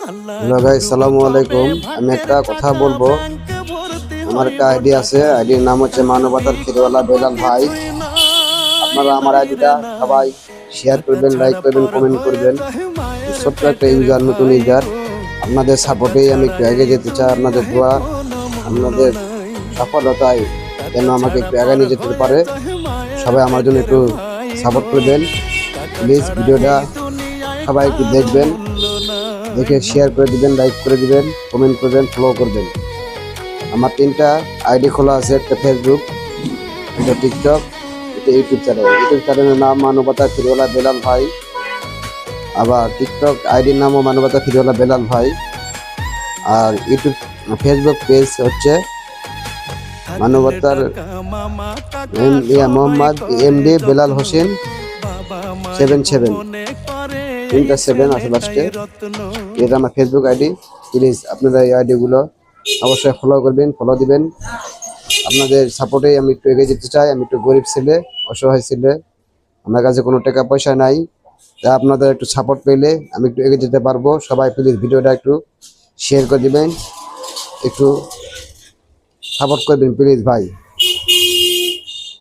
Hello guys, আসসালামু আলাইকুম। আমি একটা কথা বলবো। আমার একটা আইডি আছে, আইডির নাম হচ্ছে মানবতার ফিরওয়ালা বেলাল ভাই। আপনারা আমার আইডিটা সবাই শেয়ার করবেন, লাইক করবেন, কমেন্ট করবেন। ছোট্ট একটা ইউজার, নতুন ইউজার। আপনাদের সাপোর্টেই আমি একটু এগিয়ে যেতে চাই। আপনাদের দোয়া, আপনাদের সফলতায় যেন আমাকে একটু এগিয়ে নিয়ে যেতে পারে। সবাই আমার জন্য একটু সাপোর্ট করবেন প্লিজ। ভিডিওটা সবাই একটু দেখবেন, দেখে শেয়ার করে দিবেন, লাইক করে দিবেন, কমেন্ট করবেন, ফলো করবেন। আমার 3টা আইডি খোলা আছে, একটা ফেসবুক, একটা টিকটক, একটা ইউটিউব চ্যানেল। ইউটিউব চ্যানেলের নাম মানবতা ফিরওয়ালা বেলাল ভাই। আবার টিকটক আইডির নামও মানবতা ফিরওয়ালা বেলাল ভাই। আর ইউটিউব ফেসবুক পেজ হচ্ছে মানবতার মোহাম্মদ এমডি বেলাল হোসেন 77। 3টা 7 আছে লাস্টে। এটা আমার ফেসবুক আইডি। প্লিজ আপনারা এই আইডিগুলো অবশ্যই ফলো করবেন, ফলো দিবেন। আপনাদের সাপোর্টেই আমি একটু এগিয়ে যেতে চাই। আমি একটু গরিব ছেলে, অসহায় ছেলে, আমার কাছে কোনো টাকা পয়সা নাই। তাই আপনাদের একটু সাপোর্ট পেলে আমি একটু এগিয়ে যেতে পারবো। সবাই প্লিজ ভিডিওটা একটু শেয়ার করে দিবেন, একটু সাপোর্ট করবেন প্লিজ ভাই।